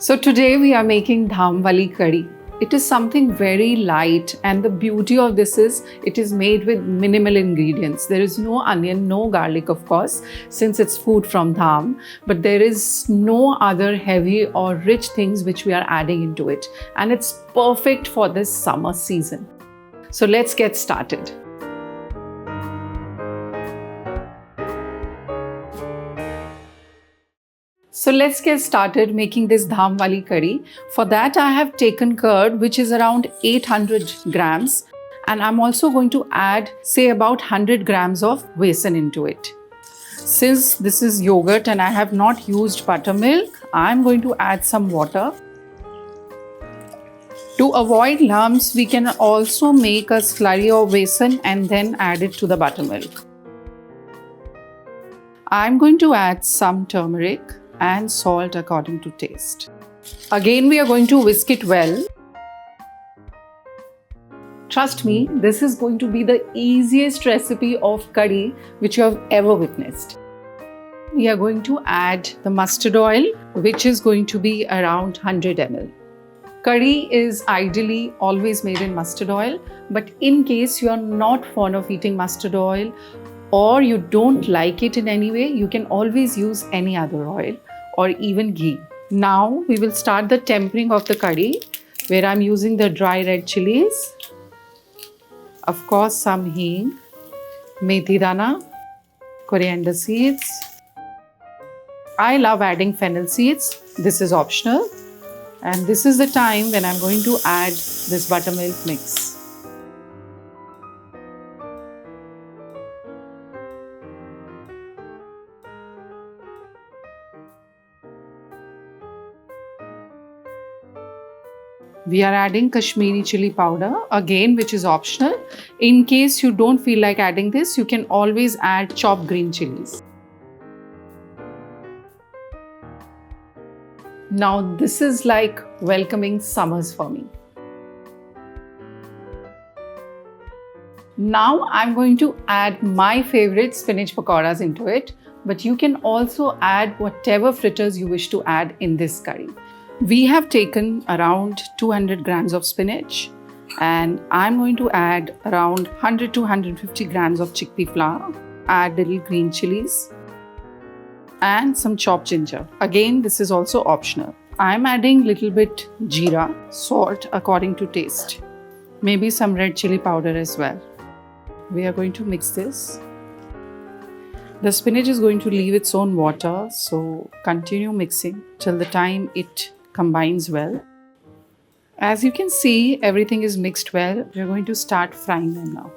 So today we are making Dham Wali Kadhi. It is something very light, and the beauty of this is it is made with minimal ingredients. There is no onion, no garlic, of course, since it's food from Dham, but there is no other heavy or rich things which we are adding into it. And it's perfect for this summer season. So let's get started. So let's get started making this Dham Wali Kadhi. For that I have taken curd, which is around 800 grams, and I'm also going to add say about 100 grams of besan into it. Since this is yogurt and I have not used buttermilk, I'm going to add some water. To avoid lumps, we can also make a slurry of besan and then add it to the buttermilk. I'm going to add some turmeric and salt according to taste. Again, we are going to whisk it well. Trust me, this is going to be the easiest recipe of curry which you have ever witnessed. We are going to add the mustard oil, which is going to be around 100 ml. Curry is ideally always made in mustard oil, but in case you are not fond of eating mustard oil or you don't like it in any way, you can always use any other oil or even ghee. Now we will start the tempering of the curry, where I'm using the dry red chillies, of course some hing, methi dana, coriander seeds. I love adding fennel seeds. This is optional. And this is the time when I'm going to add this buttermilk mix. We are adding Kashmiri chili powder, again which is optional. In case you don't feel like adding this, you can always add chopped green chilies. Now this is like welcoming summers for me. Now I'm going to add my favorite spinach pakodas into it, but you can also add whatever fritters you wish to add in this curry. We have taken around 200 grams of spinach, and I'm going to add around 100 to 150 grams of chickpea flour, add little green chilies and some chopped ginger. Again, this is also optional. I'm adding little bit jeera, salt according to taste, maybe some red chili powder as well. We are going to mix this. The spinach is going to leave its own water, so continue mixing till the time it combines well. As you can see, everything is mixed well. We're going to start frying them now.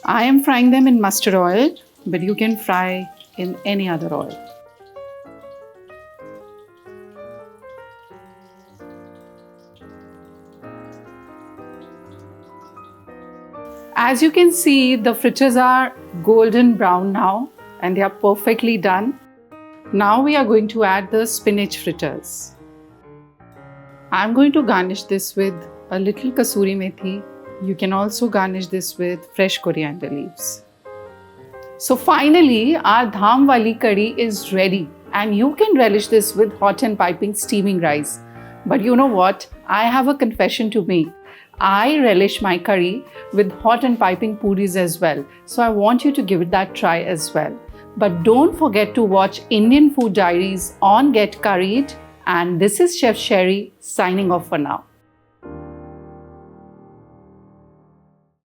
I am frying them in mustard oil, but you can fry in any other oil. As you can see, the fritters are golden brown now and they are perfectly done. Now we are going to add the spinach fritters. I'm going to garnish this with a little kasuri methi. You can also garnish this with fresh coriander leaves. So finally, our Dham Wali Kadhi is ready, and you can relish this with hot and piping steaming rice. But you know what? I have a confession to make. I relish my curry with hot and piping puris as well. So I want you to give it that try as well. But don't forget to watch Indian Food Diaries on Get Curried. And this is Chef Sherie signing off for now.